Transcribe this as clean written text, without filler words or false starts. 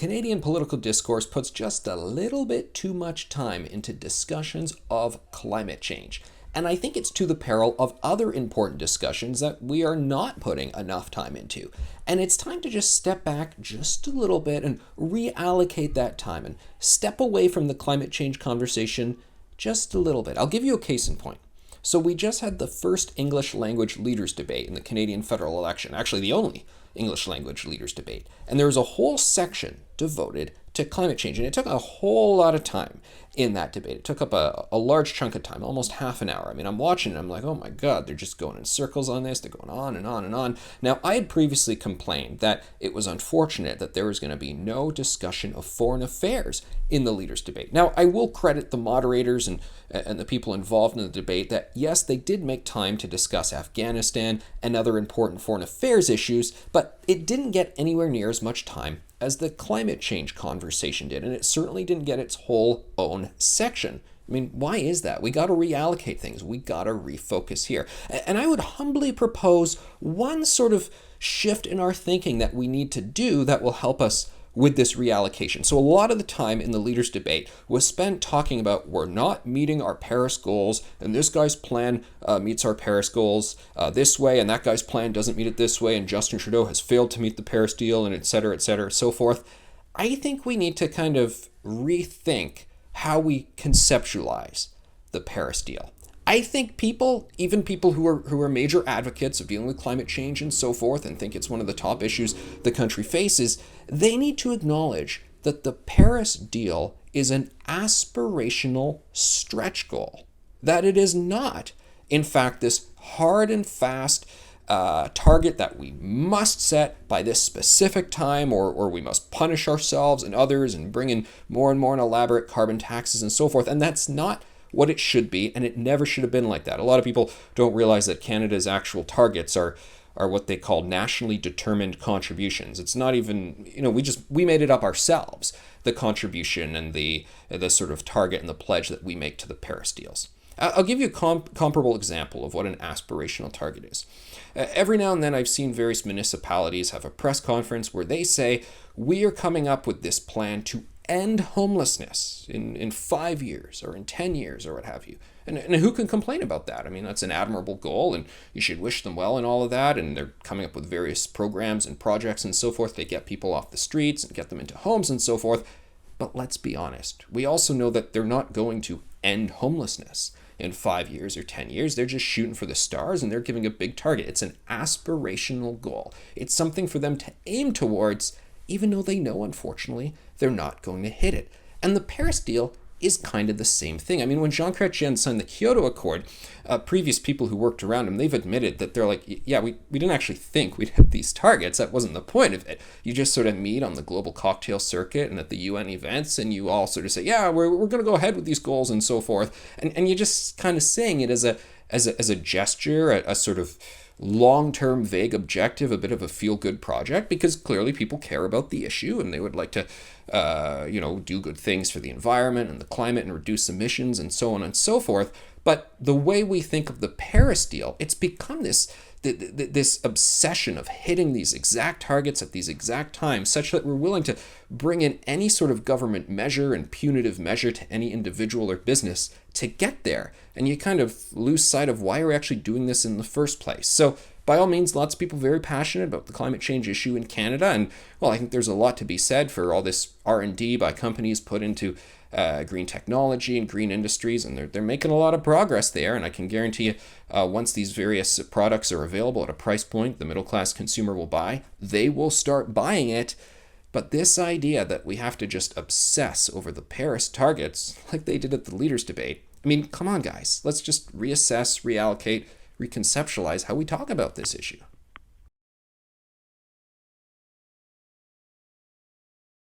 Canadian political discourse puts just a little bit too much time into discussions of climate change. And I think it's to the peril of other important discussions that we are not putting enough time into. And it's time to just step back just a little bit and reallocate that time and step away from the climate change conversation just a little bit. I'll give you a case in point. So we just had the first English language leaders debate in the Canadian federal election, actually the only English language leaders debate. And there was a whole section devoted to climate change. And it took a whole lot of time in that debate. It took up a large chunk of time, almost half an hour. I mean, I'm watching it, I'm like, oh my God, they're just going in circles on this. They're going on and on and on. Now, I had previously complained that it was unfortunate that there was going to be no discussion of foreign affairs in the leaders debate. Now, I will credit the moderators and the people involved in the debate that, yes, they did make time to discuss Afghanistan and other important foreign affairs issues, but it didn't get anywhere near as much time as the climate change conversation did, and it certainly didn't get its whole own section. I mean, why is that? We got to reallocate things. We got to refocus here. And I would humbly propose one sort of shift in our thinking that we need to do that will help us with this reallocation. So a lot of the time in the leaders debate was spent talking about we're not meeting our Paris goals, and this guy's plan meets our Paris goals this way, and that guy's plan doesn't meet it this way, and Justin Trudeau has failed to meet the Paris deal, and et cetera, so forth. I think we need to kind of rethink how we conceptualize the Paris deal. I think people, even people who are major advocates of dealing with climate change and so forth, and think it's one of the top issues the country faces, they need to acknowledge that the Paris deal is an aspirational stretch goal. That it is not, in fact, this hard and fast target that we must set by this specific time, or we must punish ourselves and others and bring in more and more elaborate carbon taxes and so forth. And that's not what it should be, and it never should have been like that. A lot of people don't realize that Canada's actual targets are what they call nationally determined contributions. It's not even, we made it up ourselves, the contribution and the sort of target and the pledge that we make to the Paris deals. I'll give you a comparable example of what an aspirational target is. Every now and then I've seen various municipalities have a press conference where they say, we are coming up with this plan to end homelessness in 5 years or in 10 years or what have you. And who can complain about that? I mean, that's an admirable goal, and you should wish them well and all of that. And they're coming up with various programs and projects and so forth to get people off the streets and get them into homes and so forth. But let's be honest. We also know that they're not going to end homelessness in 5 years or 10 years. They're just shooting for the stars, and they're giving a big target. It's an aspirational goal. It's something for them to aim towards, even though they know, unfortunately, they're not going to hit it. And the Paris deal is kind of the same thing. I mean, when Jean Chrétien signed the Kyoto Accord, previous people who worked around him, they've admitted that they're like, yeah, we didn't actually think we'd hit these targets. That wasn't the point of it. You just sort of meet on the global cocktail circuit and at the UN events, and you all sort of say, yeah, we're going to go ahead with these goals and so forth. And you're just kind of saying it as a gesture, a sort of long-term vague objective, a bit of a feel-good project, because clearly people care about the issue and they would like to do good things for the environment and the climate and reduce emissions and so on and so forth. But the way we think of the Paris deal, it's become this obsession of hitting these exact targets at these exact times, such that we're willing to bring in any sort of government measure and punitive measure to any individual or business to get there. And you kind of lose sight of why we're actually doing this in the first place. So by all means, lots of people very passionate about the climate change issue in Canada. And well, I think there's a lot to be said for all this R&D by companies put into green technology and green industries, and they're making a lot of progress there. And I can guarantee you, once these various products are available at a price point the middle class consumer will buy, they will start buying it. But this idea that we have to just obsess over the Paris targets like they did at the leaders debate, I mean, come on guys, let's just reassess, reallocate, reconceptualize how we talk about this issue.